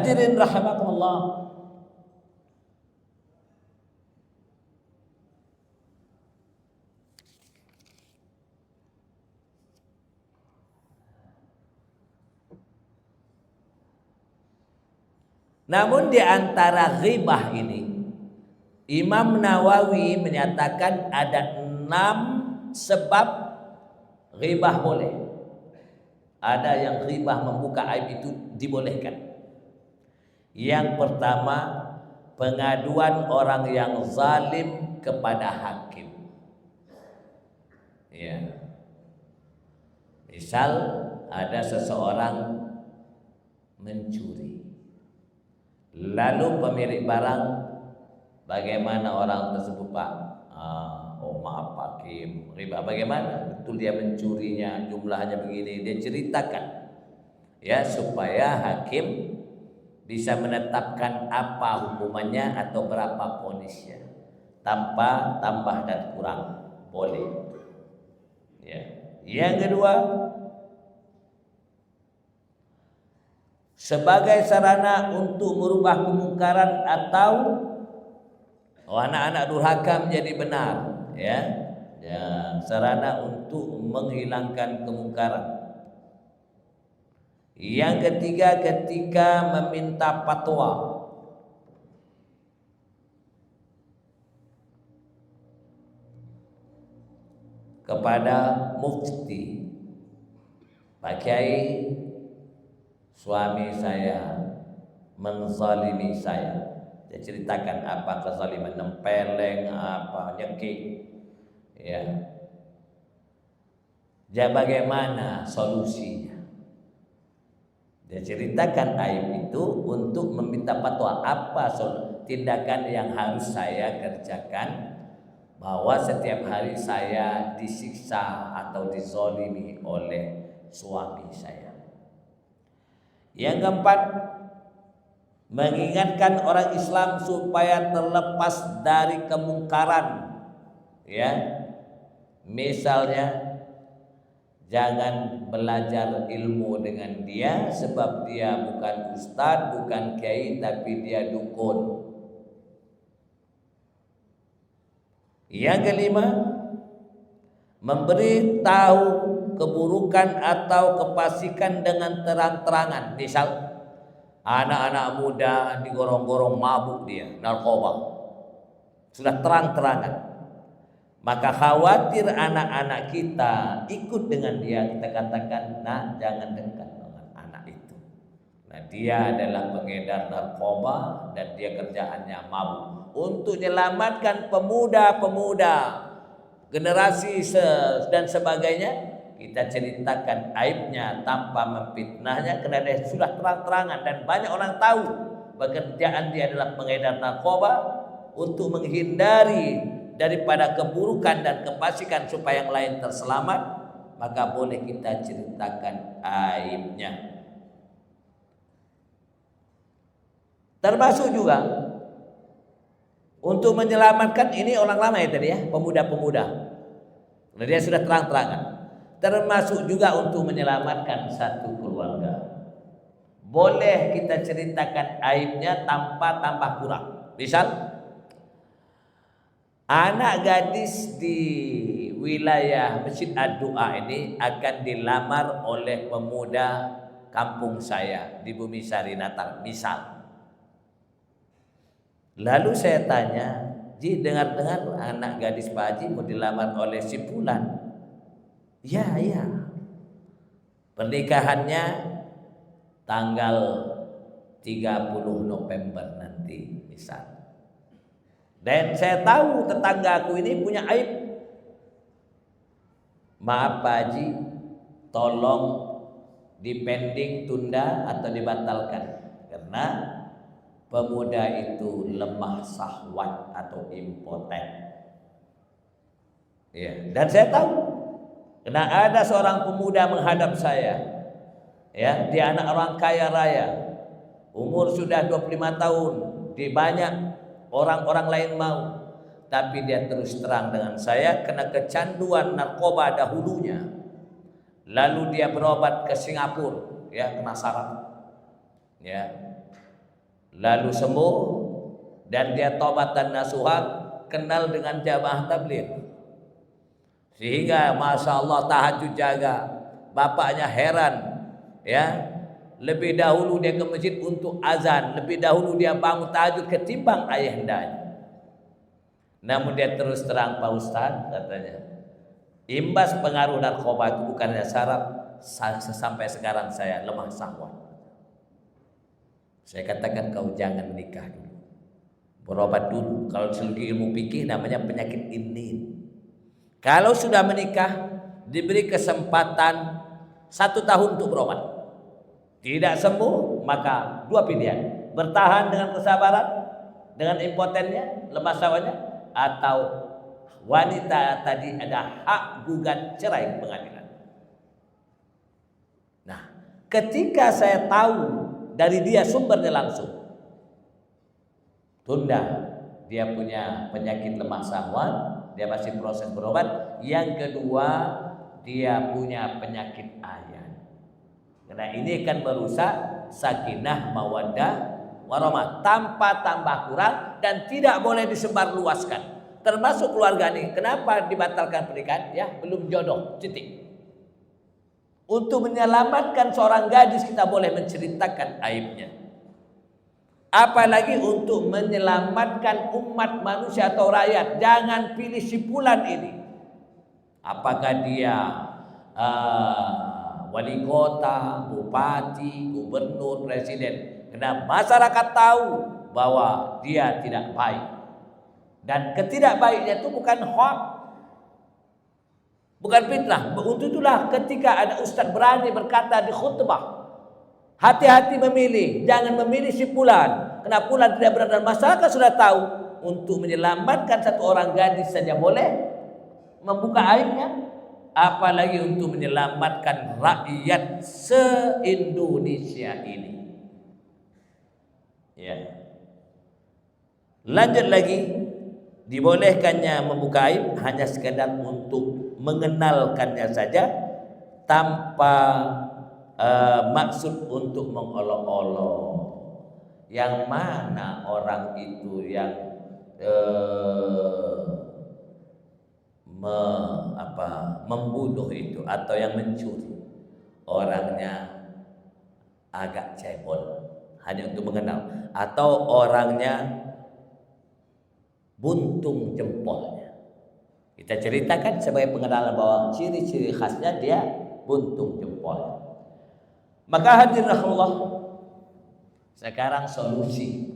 Hadirin rahimakumullah. Namun di antara ghibah ini, Imam Nawawi menyatakan ada 6 sebab ghibah boleh. Ada yang ghibah membuka aib itu dibolehkan. Yang pertama, pengaduan orang yang zalim kepada hakim. Ya. Misal ada seseorang mencuri. Lalu pemilik barang, bagaimana orang tersebut Pak? Oh maaf Pak Hakim, riba bagaimana? Betul dia mencurinya, jumlahnya begini. Dia ceritakan, ya supaya hakim bisa menetapkan apa hukumannya atau berapa vonisnya, tanpa tambah dan kurang, boleh. Ya. Yang kedua, sebagai sarana untuk merubah kemungkaran atau anak-anak durhaka menjadi benar, ya, sarana untuk menghilangkan kemungkaran. Yang ketiga, ketika meminta fatwa, kepada mufti, Pak Kiai, suami saya menzalimi saya. Dia ceritakan apa kezaliman, nempeleng, apa nyekik, ya. Jadi bagaimana solusinya? Dia ceritakan aib itu untuk meminta fatwa apa tindakan yang harus saya kerjakan, bahwa setiap hari saya disiksa atau dizalimi oleh suami saya. Yang keempat, mengingatkan orang Islam supaya terlepas dari kemungkaran, ya. Misalnya jangan belajar ilmu dengan dia sebab dia bukan ustadz, bukan kiai, tapi dia dukun. Yang kelima, memberi tahu keburukan atau kefasikan dengan terang-terangan. Misal anak-anak muda digorong-gorong mabuk dia, narkoba, sudah terang-terangan. Maka khawatir anak-anak kita ikut dengan dia, kita katakan, nah jangan dekat dengan anak itu. Nah dia adalah pengedar narkoba dan dia kerjaannya mabuk. Untuk menyelamatkan pemuda-pemuda, generasi dan sebagainya, kita ceritakan aibnya tanpa memfitnahnya, karena dia sudah terang-terangan dan banyak orang tahu pekerjaan dia adalah pengedar narkoba. Untuk menghindari daripada keburukan dan kefasikan supaya yang lain terselamat, maka boleh kita ceritakan aibnya. Termasuk juga untuk menyelamatkan, ini orang lama ya tadi ya, pemuda-pemuda. Nah, dia sudah terang-terangan. Termasuk juga untuk menyelamatkan satu keluarga. Boleh kita ceritakan aibnya tanpa tambah kurang. Misal anak gadis di wilayah Masjid Ad-Du'a ini akan dilamar oleh pemuda kampung saya di Bumi Sari Natal, misal. Lalu saya tanya, Ji, dengar-dengar anak gadis Pak Haji mau dilamar oleh si Fulan. Ya. Pernikahannya tanggal 30 November nanti, misal. Dan saya tahu tetangga aku ini punya aib. Maaf Pak Haji, tolong dipending, tunda atau dibatalkan, karena pemuda itu lemah syahwat atau impoten. Ya, dan saya tahu karena ada seorang pemuda menghadap saya. Ya, dia anak orang kaya raya. Umur sudah 25 tahun, di banyak orang-orang lain mau, tapi dia terus terang dengan saya kena kecanduan narkoba dahulunya. Lalu dia berobat ke Singapura, ya, kena saraf. Ya. lalu sembuh dan dia tobat dan nasuha, kenal dengan jamaah tabligh. Sehingga masya Allah tahajud jaga. Bapaknya heran, ya. Lebih dahulu dia ke masjid untuk azan, lebih dahulu dia bangun tahajud ketimbang ayahandanya. Namun dia terus terang, Pak Ustaz, katanya, imbas pengaruh narkoba itu bukannya syarat sampai sekarang saya lemah syahwat. Saya katakan kau jangan menikah dulu, berobat dulu. Kalau segi ilmu fikih namanya penyakit ini. Kalau sudah menikah diberi kesempatan 1 tahun untuk berobat, tidak sembuh, maka 2 pilihan: bertahan dengan kesabaran, dengan impotennya, lemah syahwatnya, atau wanita tadi ada hak gugat cerai ke pengadilan. Nah, ketika saya tahu dari dia sumbernya langsung, tunda, dia punya penyakit lemah syahwat, dia masih proses berobat. Yang kedua, dia punya penyakit ayan. Karena ini akan merusak sakinah mawaddah warahmah tanpa tambah kurang, dan tidak boleh disebarluaskan. Termasuk keluarga ini. Kenapa dibatalkan pernikahan? Ya, belum jodoh, titik. Untuk menyelamatkan seorang gadis kita boleh menceritakan aibnya. Apalagi untuk menyelamatkan umat manusia atau rakyat. Jangan pilih si fulan ini. Apakah dia wali kota, bupati, gubernur, presiden. Karena masyarakat tahu bahwa dia tidak baik. Dan ketidakbaiknya itu bukan hoax, bukan fitnah. Untuk itulah ketika ada ustaz berani berkata di khutbah, hati-hati memilih, jangan memilih si fulan. Karena fulan tidak benar, dan masyarakat sudah tahu. Untuk menyelamatkan satu orang gadis saja boleh membuka aibnya, apalagi untuk menyelamatkan rakyat se-Indonesia ini. Ya. Lanjut lagi, dibolehkannya membuka aib hanya sekedar untuk mengenalkannya saja, tanpa maksud untuk mengolok-olok. Yang mana orang itu yang membunuh itu atau yang mencuri, orangnya agak cebol hanya untuk mengenal, atau orangnya buntung jempolnya. Kita ceritakan sebagai pengenalan bahwa ciri-ciri khasnya dia buntung jempol. Maka hadirin Allah, sekarang solusi